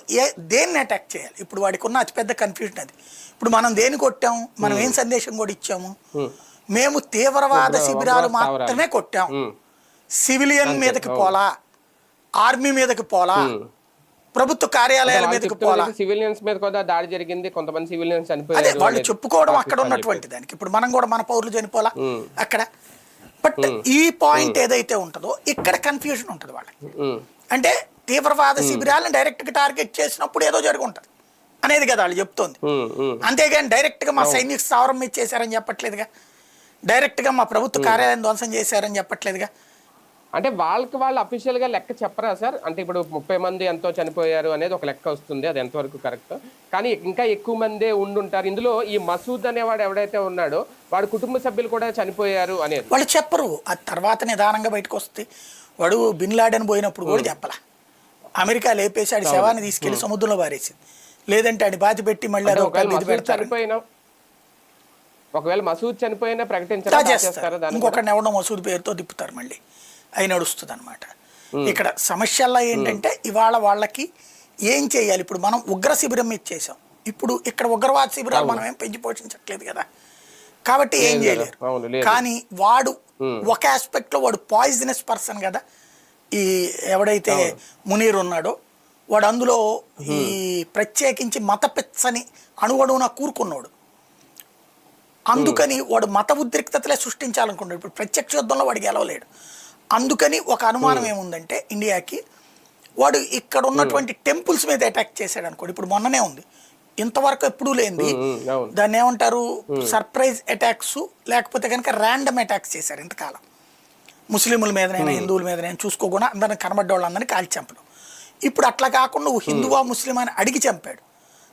దేన్ని అటాక్ చేయాలి, ఇప్పుడు వాడికి ఉన్న అతిపెద్ద కన్ఫ్యూజన్ అది. ఇప్పుడు మనం దేని కొట్టాం, మనం ఏం సందేశం కూడా ఇచ్చాము, ఉమ్, మేము తీవ్రవాద ఇప్పుడు శిబిరాలు ఉగ్రవాద స్థావరాలు. మాత్రమే కొట్టాం, ఉమ్, సివిలియన్ మీదకి పోలా, ఆర్మీ మీదకి పోలా, ఉమ్. ప్రభుత్వ కార్యాలయాల మీదకి పోలా. సివిలియన్స్ మీద కూడా దాడి జరిగింది, కొంతమంది సివిలియన్స్ అదే చనిపోయారు వాళ్ళు అనేది చెప్పుకోవడం అక్కడ పాకిస్తాన్ ఉన్నటువంటి దానికి. ఇప్పుడు మనం కూడా మన పౌరులు చనిపోలా ఉమ్, అక్కడ. బట్ ఈ పాయింట్ ఏదైతే ఉంటుందో ఇక్కడ కన్ఫ్యూజన్ ఉంటుంది వాళ్ళకి. ఉమ్, అంటే తీవ్రవాద శిబిరాలను డైరెక్ట్గా టార్గెట్ చేసినప్పుడు ఏదో జరిగి ఉంటుంది అనేది కదా వాళ్ళు చెప్తోంది. ఉమ్, ఉమ్. అంతేగాని డైరెక్ట్గా మా సైనిక స్థావరం మీద చేశారని చెప్పట్లేదుగా, డైరెక్ట్గా మా ప్రభుత్వ కార్యాలయం ధ్వంసం చేశారని చెప్పట్లేదుగా. అంటే వాళ్ళకి వాళ్ళు అఫీషియల్ గా లెక్క చెప్పరా సార్? అంటే ఇప్పుడు 30 మంది ఎంతో చనిపోయారు అనేది ఒక లెక్క వస్తుంది, అది ఎంతవరకు కరెక్ట్? కానీ ఇంకా ఎక్కువ మందే ఉండుంటారు ఇందులో. ఈ మసూద్ అనేవాడు ఎవడైతే ఉన్నాడో వాడు కుటుంబ సభ్యులు కూడా చనిపోయారు అనేది వాళ్ళు చెప్పరు. ఆ తర్వాత నిదానంగా బయటకు వస్తే వాడు బిన్ లాడెన్ పోయినప్పుడు కూడా చెప్పలా. అమెరికా లేపేసి ఆడి శవాన్ని తీసుకెళ్లి సముద్రంలో పారేసింది. లేదంటే ఆడి బాతి పెట్టి మళ్ళీ అది ఒకవేళ ఇది మసూద్ పెడతారు. చనిపోయినా, ఒకవేళ మసూద్ చనిపోయినా ప్రకటించారా చేస్తారు. ఇంకొకరిని ఎవడో మసూద్ పేరుతో తిప్పుతారు, మళ్ళీ అవి నడుస్తుంది అనమాట. ఇక్కడ సమస్యల్లో ఏంటంటే ఇవాళ వాళ్ళకి ఏం చేయాలి. ఇప్పుడు మనం ఉగ్ర శిబిరం మీద చేసాం, ఇప్పుడు ఇక్కడ ఉగ్రవాద శిబిరాలు మనం ఏం పెంచి పోషించట్లేదు కదా, కాబట్టి ఏం చేయలేరు. కానీ వాడు ఒక ఆస్పెక్ట్ లో వాడు పాయిజనస్ పర్సన్ కదా, ఈ ఎవడైతే మునీర్ ఉన్నాడో వాడు అందులో ఈ ప్రత్యేకించి మత పిచ్చని అణువణువున కూరుకున్నాడు. అందుకని వాడు మత ఉద్రిక్తతలే సృష్టించాలనుకున్నాడు. ఇప్పుడు ప్రత్యక్ష యుద్ధంలో వాడు గెలవలేడు. అందుకని ఒక అనుమానం ఏముందంటే ఇండియాకి, వాడు ఇక్కడ ఉన్నటువంటి టెంపుల్స్ మీద అటాక్ చేశాడు అనుకోండి. ఇప్పుడు మొన్ననే ఉంది, ఇంతవరకు ఎప్పుడూ లేనిది, దాన్ని ఏమంటారు సర్ప్రైజ్ అటాక్స్, లేకపోతే కనుక ర్యాండమ్ అటాక్స్ చేశారు ఇంతకాలం. ముస్లింల మీదనైనా హిందువుల మీదనైనా చూసుకోకుండా అందరిని కనబడ్డ వాళ్ళందరినీ కాల్చి చంపడం. ఇప్పుడు అట్లా కాకుండా నువ్వు హిందువా ముస్లిం అని అడిగి చంపాడు,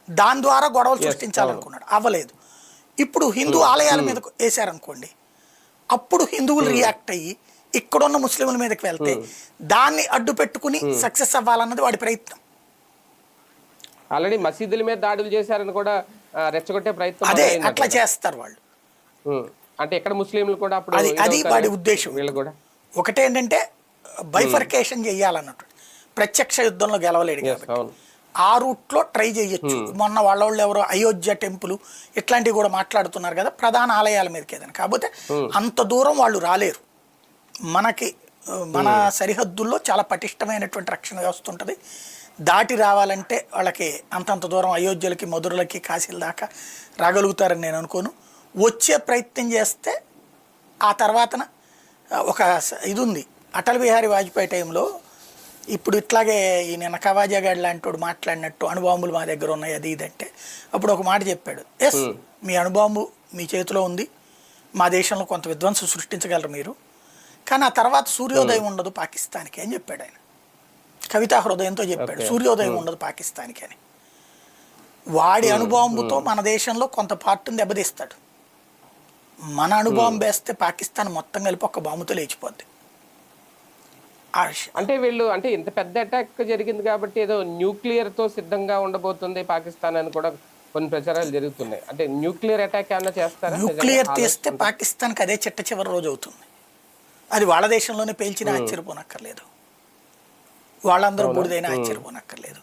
దాని ద్వారా గొడవలు సృష్టించాలనుకున్నాడు, అవ్వలేదు. ఇప్పుడు హిందూ ఆలయాల మీద వేశారనుకోండి, అప్పుడు హిందువులు రియాక్ట్ అయ్యి ఇక్కడున్న ముస్లింల మీదకి వెళ్తే దాన్ని అడ్డు పెట్టుకుని సక్సెస్ అవ్వాలన్నది వాడి ప్రయత్నం. ఆల్రెడీ మసీదుల మీద దాడులు చేశారని కూడా రెచ్చగొట్టే ప్రయత్నం అదే అట్లా చేస్తారు వాళ్ళు. అంటే ఇక్కడ ముస్లింలు కూడా అప్పుడు అది వాడి ఉద్దేశం. వీళ్ళు కూడా ఒకటేంటంటే బైఫర్కేషన్ చెయ్యాలన్నట్టు, ప్రత్యక్ష యుద్ధంలో గెలవలేడు కాబట్టి ఆ రూట్లో ట్రై చేయొచ్చు. మొన్న వాళ్ళు ఎవరో అయోధ్య టెంపుల్ ఇట్లాంటివి కూడా మాట్లాడుతున్నారు కదా, ప్రధాన ఆలయాల మీదకి ఏదైనా. కాకపోతే అంత దూరం వాళ్ళు రాలేరు. మనకి మన సరిహద్దుల్లో చాలా పటిష్టమైనటువంటి రక్షణ వ్యవస్థ ఉంటుంది. దాటి రావాలంటే వాళ్ళకి అంతంత దూరం అయోధ్యలకి, మధురలకి, కాశీల దాకా రాగలుగుతారని నేను అనుకోను. వచ్చే ప్రయత్నం చేస్తే ఆ తర్వాతన ఒక ఇది ఉంది, అటల్ బిహారీ వాజ్పేయి టైంలో ఇప్పుడు ఇట్లాగే ఈ నిన్న కవాజాగాడ్ లాంటి మాట్లాడినట్టు అణుబాంబులు మా దగ్గర ఉన్నాయి అది ఇదంటే అప్పుడు ఒక మాట చెప్పాడు, ఎస్ మీ అణుబాంబు మీ చేతిలో ఉంది, మా దేశంలో కొంత విధ్వంసం సృష్టించగలరు మీరు, కానీ ఆ తర్వాత సూర్యోదయం ఉండదు పాకిస్తాన్కి అని చెప్పాడు ఆయన. కవితా హృదయంతో చెప్పాడు, సూర్యోదయం ఉండదు పాకిస్తాన్కి అని. వాడి అణుబాంబుతో మన దేశంలో కొంత పార్టీని దెబ్బతీస్తాడు. మన అణుబాంబు వేస్తే పాకిస్తాన్ మొత్తం కలిపి ఒక్క బాంబుతో లేచిపోద్ది. అంటే వీళ్ళు అంటే ఇంత పెద్ద అటాక్ జరిగింది కాబట్టి ఏదో న్యూక్లియర్ తో సిద్ధంగా ఉండబోతుంది పాకిస్తాన్ అని కూడా కొన్ని ప్రచారాలు జరుగుతున్నాయి. అంటే న్యూక్లియర్ అటాక్ ఏమన్నా చేస్తారా? న్యూక్లియర్ తీస్తే పాకిస్తాన్కి అదే చిట్ట చివరి రోజు అవుతుంది. అది వాళ్ళ దేశంలోనే పేల్చినా ఆశ్చర్యపోనక్కర్లేదు, వాళ్ళందరూ బూడిదైనా ఆశ్చర్యపోనక్కర్లేదు,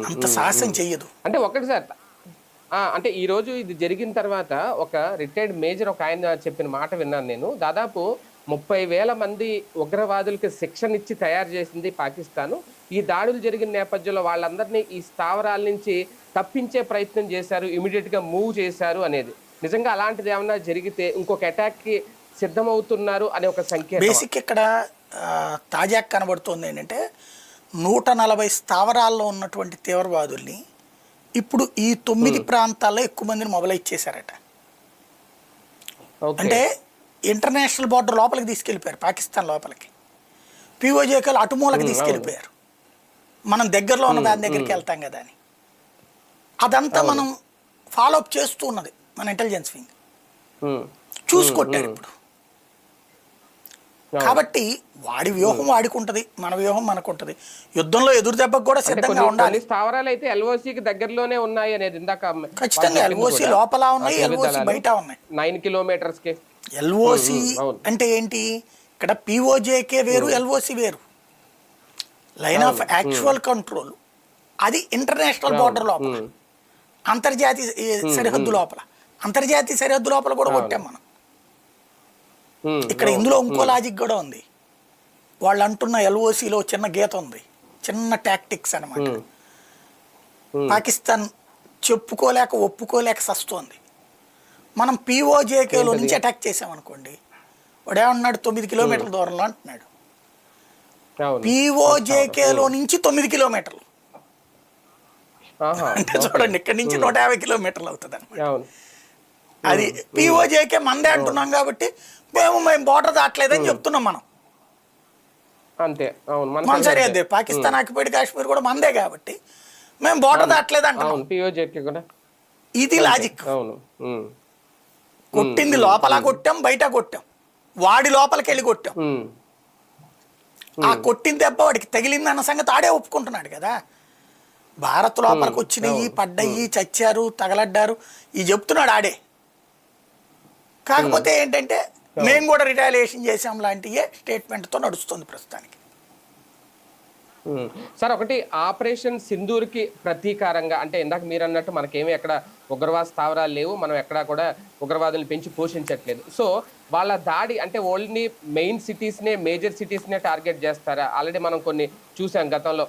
అంత సాహసం చెయ్యదు. అంటే ఒకటి సార్, అంటే ఈ రోజు ఇది జరిగిన తర్వాత ఒక రిటైర్డ్ మేజర్ ఒక ఆయన చెప్పిన మాట విన్నాను నేను. దాదాపు 30,000 మంది ఉగ్రవాదులకి శిక్షణ ఇచ్చి తయారు చేసింది పాకిస్తాను. ఈ దాడులు జరిగిన నేపథ్యంలో వాళ్ళందరినీ ఈ స్థావరాల నుంచి తప్పించే ప్రయత్నం చేశారు, ఇమీడియట్ గా మూవ్ చేశారు అనేది. నిజంగా అలాంటిది ఏమన్నా జరిగితే ఇంకొక అటాక్ కి సిద్ధమవుతున్నారు అనే ఒక సంఖ్య. బేసిక్ ఇక్కడ తాజా కనబడుతుంది ఏంటంటే 140 స్థావరాల్లో ఉన్నటువంటి తీవ్రవాదుల్ని ఇప్పుడు ఈ 9 ప్రాంతాల్లో ఎక్కువ మందిని మొబలైజ్ చేశారట. అంటే ఇంటర్నేషనల్ బార్డర్ లోపలికి తీసుకెళ్ళిపోయారు, పాకిస్తాన్ లోపలికి. పిఓజేకలు అటుమూలకి తీసుకెళ్ళిపోయారు, మనం దగ్గరలో ఉన్న దాని దగ్గరికి వెళ్తాం కదా అని. అదంతా మనం ఫాలోఅప్ చేస్తూ ఉన్నది మన ఇంటెలిజెన్స్ వింగ్, చూసుకొట్టారు. ఇప్పుడు కాబట్టి వాడి వ్యూహం వాడికి ఉంటుంది, మన వ్యూహం మనకు ఉంటుంది. యుద్ధంలో ఎదురు దెబ్బకు కూడా సిద్ధంగా ఉండాలి. కొన్ని స్థావరాలు అయితే ఎల్ఓసికి దగ్గరలోనే ఉన్నాయి అనేది ఇందాక ఖచ్చితంగా ఎల్ఓసి లోపల ఉన్నాయి, ఎల్ఓసి బయట ఉన్నాయి. 9 kilometers కి ఎల్ఓసి అంటే ఏంటి, ఇక్కడ పిఓజేకే వేరు, ఎల్ఓసి వేరు. లైన్ ఆఫ్ యాక్చువల్ కంట్రోల్ అది ఇంటర్నేషనల్ బోర్డర్ లోపల, అంతర్జాతీయ సరిహద్దు లోపల. అంతర్జాతీయ సరిహద్దు లోపల కూడా కొట్టాం మనం. ఇక్కడ ఇందులో ఇంకో లాజిక్ కూడా ఉంది. వాళ్ళు అంటున్న ఎల్ఓసిలో చిన్న గీత ఉంది, చిన్న టాక్టిక్స్ అనమాట. పాకిస్తాన్ చెప్పుకోలేక ఒప్పుకోలేక సస్తోంది. మనం పిఓజేకేలో నుంచి అటాక్ చేసామనుకోండి, వాడు ఏమన్నాడు 9 kilometerల దూరంలో అంటున్నాడు. పిఓజేకేలో నుంచి 9 kilometers అంటే చూడండి, ఇక్కడ నుంచి 150 kilometers అవుతుంది అనమాట. అది పిఓజేకే మందే అంటున్నాం కాబట్టి మేము బోర్డర్ దాటలేదని చెప్తున్నాం మనం. అంతే, అవును, మన సరిహద్దే. పాకిస్తాన్ ఆక్యుపైడ్ కాశ్మీర్ కూడా మందే కాబట్టి మేము బోర్డర్ దాటలేదు అంటున్నాం. ఇది లాజిక్. కొట్టింది లోపల కొట్టాం, బయట కొట్టాం, వాడి లోపలికి వెళ్ళి కొట్టాం. ఆ కొట్టిన దెబ్బ వాడికి తగిలింది అన్న సంగతి ఆడే ఒప్పుకుంటున్నాడు కదా. భారత్ లోపలికి వచ్చినాయి, పడ్డాయి, చచ్చారు, తగలడ్డారు, ఇది చెప్తున్నాడు ఆడే. కాకపోతే ఏంటంటే మేము కూడా రిటాలియేషన్ చేసాం లాంటియే స్టేట్మెంట్తో నడుస్తుంది ప్రస్తుతానికి. సార్, ఒకటి ఆపరేషన్ సింధూర్కి ప్రతీకారంగా, అంటే ఇందాక మీరు అన్నట్టు మనకేమీ ఎక్కడ ఉగ్రవాద స్థావరాలు లేవు, మనం ఎక్కడా కూడా ఉగ్రవాదులు పెంచి పోషించట్లేదు. సో వాళ్ళ దాడి అంటే ఓన్లీ మెయిన్ సిటీస్నే, మేజర్ సిటీస్నే టార్గెట్ చేస్తారా? ఆల్రెడీ మనం కొన్ని చూసాం గతంలో,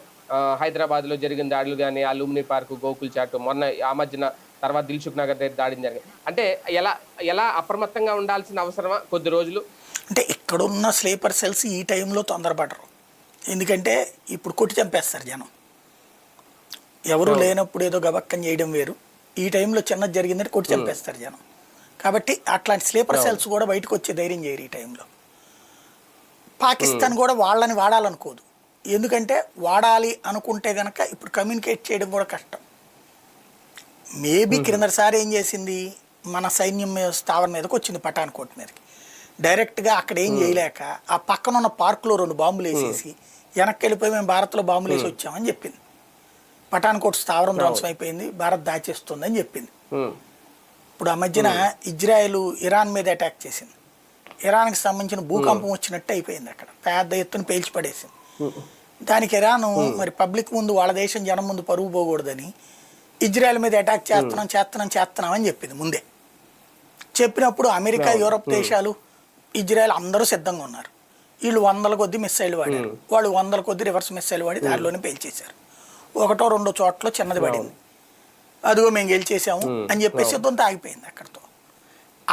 హైదరాబాద్లో జరిగిన దాడులు కానీ, అలుమిని పార్కు, గోకుల్ చాటు, మొన్న ఆ మధ్యన తర్వాత దిల్సుఖ్ నగర్ దగ్గర దాడి జరిగింది. అంటే ఎలా అప్రమత్తంగా ఉండాల్సిన అవసరమా కొద్ది రోజులు? అంటే ఇక్కడున్న స్లీపర్ సెల్స్ ఈ టైంలో తొందరపడరు. ఎందుకంటే ఇప్పుడు కొట్టి చంపేస్తారు జనం. ఎవరు లేనప్పుడు ఏదో గబక్కం చేయడం వేరు, ఈ టైంలో చిన్నది జరిగిందంటే కొట్టి చంపేస్తారు జనం. కాబట్టి అట్లాంటి స్లీపర్ సెల్స్ కూడా బయటకు వచ్చే ధైర్యం చేయరు ఈ టైంలో. పాకిస్తాన్ కూడా వాళ్ళని వాడాలనుకోదు. ఎందుకంటే వాడాలి అనుకుంటే కనుక ఇప్పుడు కమ్యూనికేట్ చేయడం కూడా కష్టం. మేబీ క్రిందసారి ఏం చేసింది, మన సైన్యం స్థావరం మీదకి వచ్చింది, పఠాన్కోట్ మీదకి డైరెక్ట్గా. అక్కడ ఏం చేయలేక ఆ పక్కన ఉన్న పార్కులో 2 బాంబులు వేసేసి వెనక్కి వెళ్ళిపోయి మేము భారత్లో బాంబులు వేసి వచ్చామని చెప్పింది. పఠాన్కోట్ స్థావరం ధ్వంసం అయిపోయింది, భారత్ దాచేస్తుందని చెప్పింది. ఇప్పుడు ఆ మధ్యన ఇజ్రాయెల్ ఇరాన్ మీద అటాక్ చేసింది. ఇరాన్కి సంబంధించిన భూకంపం వచ్చినట్టు అయిపోయింది, అక్కడ పెద్ద ఎత్తున పేల్చి పడేసింది. దానికి ఇరాన్ మరి పబ్లిక్ ముందు, వాళ్ళ దేశం జనం ముందు పరుగు పోకూడదని ఇజ్రాయెల్ మీద అటాక్ చేస్తున్నాం అని చెప్పింది ముందే. చెప్పినప్పుడు అమెరికా, యూరప్ దేశాలు, ఇజ్రాయెల్ అందరూ సిద్ధంగా ఉన్నారు. వీళ్ళు 100 కొద్ది మిస్సైల్ వాడారు, వాళ్ళు 100 కొద్ది రివర్స్ మిస్సైల్ వాడి దారిలోనే పేల్చేశారు. 1-2 చోట్ల చిన్నది పడింది, అదిగో మేము గెలిచేసాము అని చెప్పేసి యుద్ధంతో ఆగిపోయింది అక్కడితో.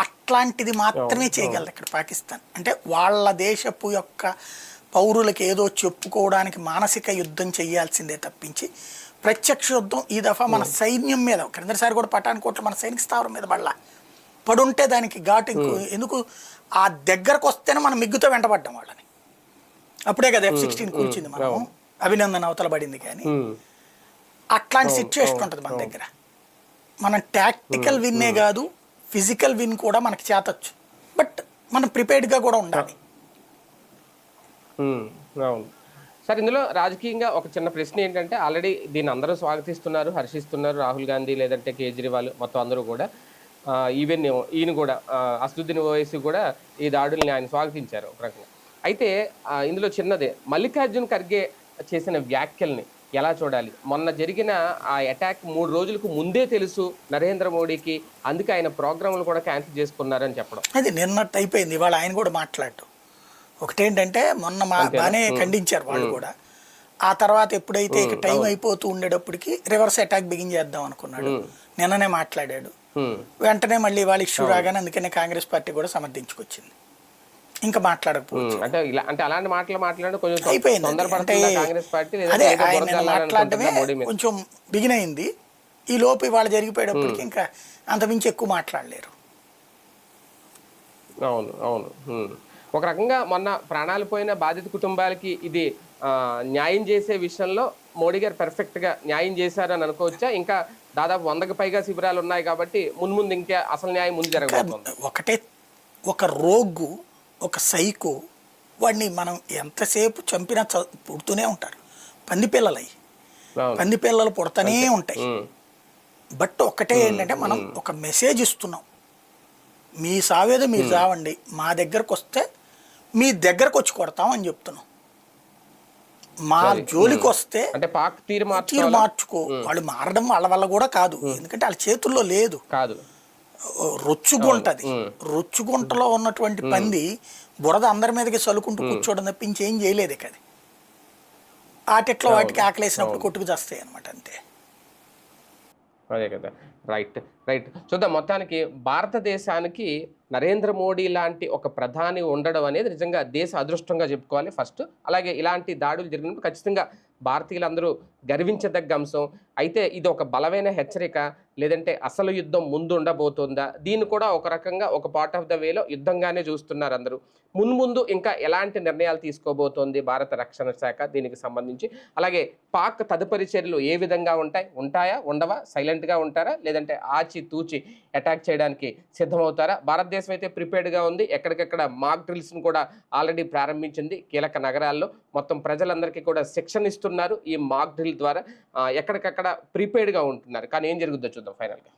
అట్లాంటిది మాత్రమే చేయగలదు ఇక్కడ పాకిస్తాన్. అంటే వాళ్ళ దేశపు యొక్క పౌరులకు ఏదో చెప్పుకోవడానికి మానసిక యుద్ధం చేయాల్సిందే తప్పించి ప్రత్యక్ష యుద్ధం ఈ దఫా మన సైన్యం మీద, క్రిందసారి కూడా పఠాన్కోట్లో మన సైనిక స్థావరం మీద పడుంటే దానికి ఘాటు ఎందుకు, ఆ దగ్గరకు వస్తేనే మనం మిగ్గుతో వెంటబడ్డాం వాళ్ళని. అప్పుడే కదా F-16 కూర్చింది, మనం అభినందన అవతల పడింది. కానీ అట్లాంటి సిచ్యువేషన్ ఉంటుంది మన దగ్గర. మనం టాక్టికల్ విన్నే కాదు, ఫిజికల్ విన్ కూడా మనకి చేతచ్చు. బట్ మనం ప్రిపేర్డ్గా కూడా ఉండాలి. అవును సార్, ఇందులో రాజకీయంగా ఒక చిన్న ప్రశ్న ఏంటంటే, ఆల్రెడీ దీన్ని అందరూ స్వాగతిస్తున్నారు, హర్షిస్తున్నారు. రాహుల్ గాంధీ లేదంటే కేజ్రీవాల్ మొత్తం అందరూ కూడా, ఈవెన్ ఈయన కూడా అసదుద్దీన్ ఓవైసీ కూడా ఈ దాడుల్ని ఆయన స్వాగతించారు ఒక రకంగా. అయితే ఇందులో చిన్నదే, మల్లికార్జున్ ఖర్గే చేసిన వ్యాఖ్యల్ని ఎలా చూడాలి? మొన్న జరిగిన ఆ అటాక్ 3 రోజులకు ముందే తెలుసు నరేంద్ర మోడీకి, అందుకే ఆయన ప్రోగ్రాంలు కూడా క్యాన్సిల్ చేసుకున్నారని చెప్పడం. అది నిన్నట్టు అయిపోయింది, ఇవాళ ఆయన కూడా మాట్లాడటం. ఒకటేంటంటే మొన్న బాగానే ఖండించారు వాళ్ళు కూడా. ఆ తర్వాత ఎప్పుడైతే ఇక టైం అయిపోతూ ఉండేటప్పటికి రివర్స్ అటాక్ బిగిన్ చేద్దాం అనుకున్నాడు, నిన్ననే మాట్లాడాడు. వెంటనే మళ్ళీ వాళ్ళ ఇష్యూ రాగానే అందుకనే కాంగ్రెస్ పార్టీ కూడా సమర్థించుకొచ్చింది. ఇంకా మాట్లాడకపోవచ్చు అంటే అలాంటి మాట్లాడడం కొంచెం అయిపోయింది. అదే ఆయన మాట్లాడటమే కొంచెం బిగిన్ అయింది. ఈ లోపు ఇవాళ జరిగిపోయేటప్పటికి ఇంకా అంతమించి ఎక్కువ మాట్లాడలేరు. అవును. ఒక రకంగా మొన్న ప్రాణాలు పోయిన బాధిత కుటుంబాలకి ఇది న్యాయం చేసే విషయంలో మోడీ గారు పర్ఫెక్ట్గా న్యాయం చేశారని అనుకోవచ్చా? ఇంకా దాదాపు 100కి పైగా శిబిరాలు ఉన్నాయి కాబట్టి ముందు ఇంకా అసలు న్యాయం ముందు జరగబోతుంది. ఒక రోగు, ఒక సైకో వాడిని మనం ఎంతసేపు చంపినా పుడుతూనే ఉంటారు. పంది పిల్లలు అవి, అవును. పంది పిల్లలు పుడతానే అంతే. ఉంటాయి. ఉమ్, బట్ ఒకటే ఏంటంటే మనం ఒక మెసేజ్ ఇస్తున్నాం, మీ సావేదో మీరు సావండి, మా దగ్గరకు వస్తే మీ దగ్గరకు వచ్చి కొడతాం అని చెప్తున్నాం. మా అది. జోలికి వస్తే అంటే పాక్ తీరు తీరు మార్చుకోవాలా? మార్చుకో. వాళ్ళు మారడం వాళ్ళ వల్ల కూడా కాదు, ఎందుకంటే వాళ్ళ చేతుల్లో లేదు. కాదు. రొచ్చుగుంటది, ఉమ్, రొచ్చుగుంటలో ఉన్నటువంటి పంది బురద అందరి మీదకి చల్లుకుంటూ కూర్చోవడం తప్పించి ఏం చేయలేదు ఇక అది. ఆటిట్లో వాటికి అవును. ఆకలేసినప్పుడు అవును. కొట్టుకు చేస్తాయి అనమాట, అంతే. అదే కదా. రైట్. రైట్. చూద్దాం. మొత్తానికి భారతదేశానికి నరేంద్ర మోడీ లాంటి ఒక ప్రధాని ఉండడం అనేది నిజంగా దేశ అదృష్టంగా చెప్పుకోవాలి ఫస్ట్. అలాగే ఇలాంటి దాడులు జరిగినప్పుడు ఖచ్చితంగా భారతీయులందరూ గర్వించదగ్గ అంశం. అయితే ఇది ఒక బలమైన హెచ్చరిక, లేదంటే అసలు యుద్ధం ముందు ఉండబోతుందా? దీన్ని కూడా ఒక రకంగా ఒక పార్ట్ ఆఫ్ ద వేలో యుద్ధంగానే చూస్తున్నారు అందరూ. మున్ముందు ఇంకా ఎలాంటి నిర్ణయాలు తీసుకోబోతోంది భారత రక్షణ శాఖ దీనికి సంబంధించి? అలాగే పాక్ తదుపరి చర్యలు ఏ విధంగా ఉంటాయి? ఉంటాయా? ఉండవా? సైలెంట్‌గా ఉంటారా? లేదంటే ఆచి తూచి అటాక్ చేయడానికి సిద్ధమవుతారా? భారతదేశం అయితే ప్రిపేర్డ్‌గా ఉంది. ఎక్కడికక్కడ మాక్ డ్రిల్స్‌ని కూడా ఆల్రెడీ ప్రారంభించింది కీలక నగరాల్లో. మొత్తం ప్రజలందరికీ కూడా శిక్షణ ఇస్తున్నారు ఈ మాక్ డ్రిల్ ద్వారా. ఎక్కడికక్కడ ప్రిపేర్డ్‌గా ఉంటున్నారు. కానీ ఏం జరుగుద్దో చూద్దాం ఫైనల్‌గా.